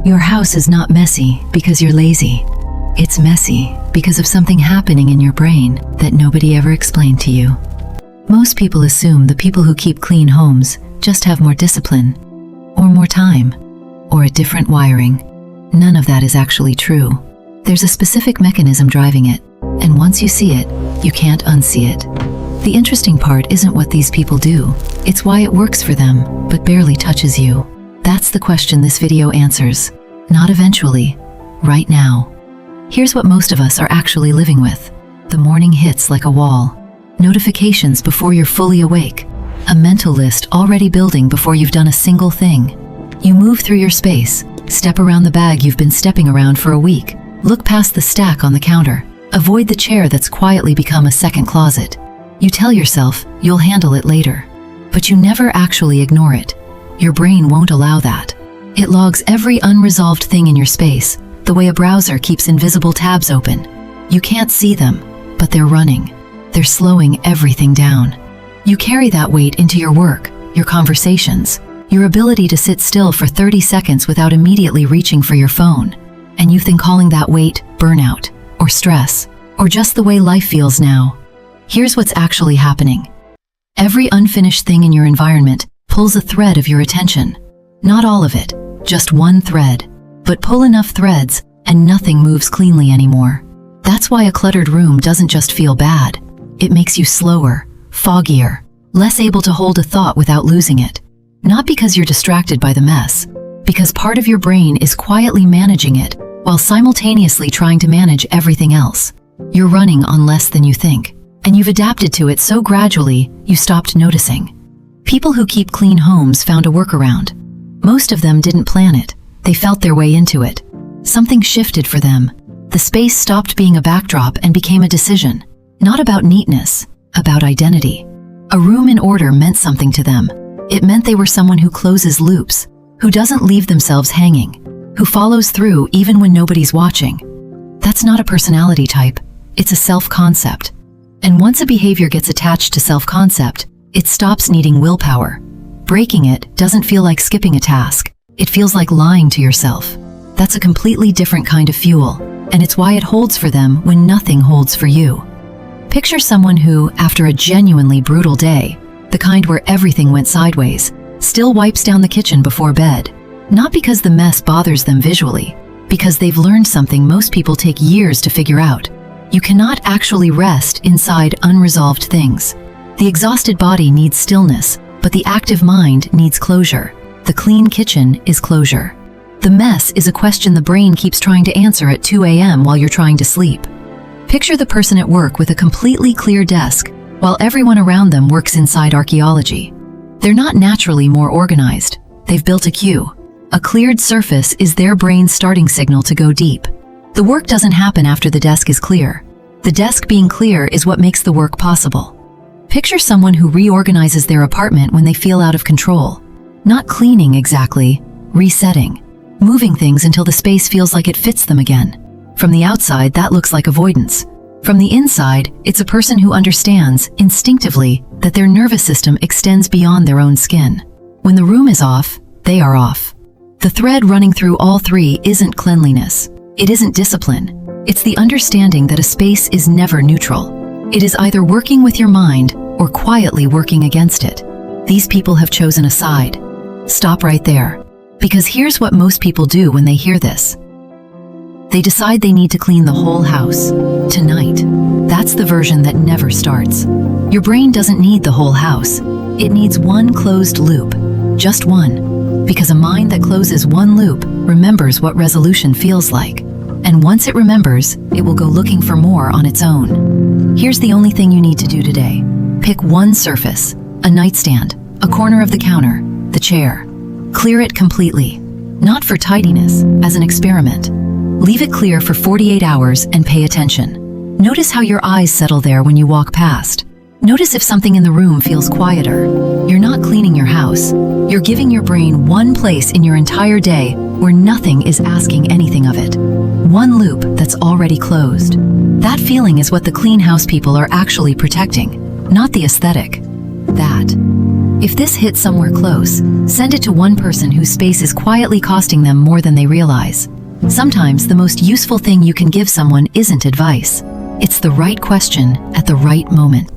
Your house is not messy because you're lazy. It's messy because of something happening in your brain that nobody ever explained to you. Most people assume the people who keep clean homes just have more discipline, or more time, or a different wiring. None of that is actually true. There's a specific mechanism driving it, and once you see it, you can't unsee it. The interesting part isn't what these people do, it's why it works for them, but barely touches you. That's the question this video answers. Not eventually, right now. Here's what most of us are actually living with. The morning hits like a wall. Notifications before you're fully awake. A mental list already building before you've done a single thing. You move through your space, step around the bag you've been stepping around for a week, look past the stack on the counter, avoid the chair that's quietly become a second closet. You tell yourself you'll handle it later, but you never actually ignore it. Your brain won't allow that. It logs every unresolved thing in your space, the way a browser keeps invisible tabs open. You can't see them, but they're running. They're slowing everything down. You carry that weight into your work, your conversations, your ability to sit still for 30 seconds without immediately reaching for your phone. And you've been calling that weight burnout, or stress, or just the way life feels now. Here's what's actually happening. Every unfinished thing in your environment pulls a thread of your attention. Not all of it, just one thread. But pull enough threads, and nothing moves cleanly anymore. That's why a cluttered room doesn't just feel bad. It makes you slower, foggier, less able to hold a thought without losing it. Not because you're distracted by the mess, because part of your brain is quietly managing it while simultaneously trying to manage everything else. You're running on less than you think, and you've adapted to it so gradually you stopped noticing. People who keep clean homes found a workaround. Most of them didn't plan it. They felt their way into it. Something shifted for them. The space stopped being a backdrop and became a decision. Not about neatness, about identity. A room in order meant something to them. It meant they were someone who closes loops, who doesn't leave themselves hanging, who follows through even when nobody's watching. That's not a personality type. It's a self-concept. And once a behavior gets attached to self-concept, it stops needing willpower. Breaking it doesn't feel like skipping a task. It feels like lying to yourself. That's a completely different kind of fuel, and it's why it holds for them when nothing holds for you. Picture someone who, after a genuinely brutal day, the kind where everything went sideways, still wipes down the kitchen before bed. Not because the mess bothers them visually, because they've learned something most people take years to figure out. You cannot actually rest inside unresolved things. The exhausted body needs stillness, but the active mind needs closure. The clean kitchen is closure. The mess is a question the brain keeps trying to answer at 2 a.m. while you're trying to sleep. Picture the person at work with a completely clear desk, while everyone around them works inside archaeology. They're not naturally more organized. They've built a queue. A cleared surface is their brain's starting signal to go deep. The work doesn't happen after the desk is clear. The desk being clear is what makes the work possible. Picture someone who reorganizes their apartment when they feel out of control. Not cleaning exactly, resetting. Moving things until the space feels like it fits them again. From the outside, that looks like avoidance. From the inside, it's a person who understands, instinctively, that their nervous system extends beyond their own skin. When the room is off, they are off. The thread running through all three isn't cleanliness. It isn't discipline. It's the understanding that a space is never neutral. It is either working with your mind or quietly working against it. These people have chosen a side. Stop right there. Because here's what most people do when they hear this. They decide they need to clean the whole house. Tonight. That's the version that never starts. Your brain doesn't need the whole house. It needs one closed loop. Just one. Because a mind that closes one loop remembers what resolution feels like. And once it remembers, it will go looking for more on its own. Here's the only thing you need to do today. Pick one surface, a nightstand, a corner of the counter, the chair. Clear it completely. Not for tidiness, as an experiment. Leave it clear for 48 hours and pay attention. Notice how your eyes settle there when you walk past. Notice if something in the room feels quieter. You're not cleaning your house. You're giving your brain one place in your entire day where nothing is asking anything of it. One loop that's already closed. That feeling is what the clean house people are actually protecting, not the aesthetic. That If this hits somewhere close, send it to one person whose space is quietly costing them more than they realize. Sometimes the most useful thing you can give someone isn't advice. It's the right question at the right moment.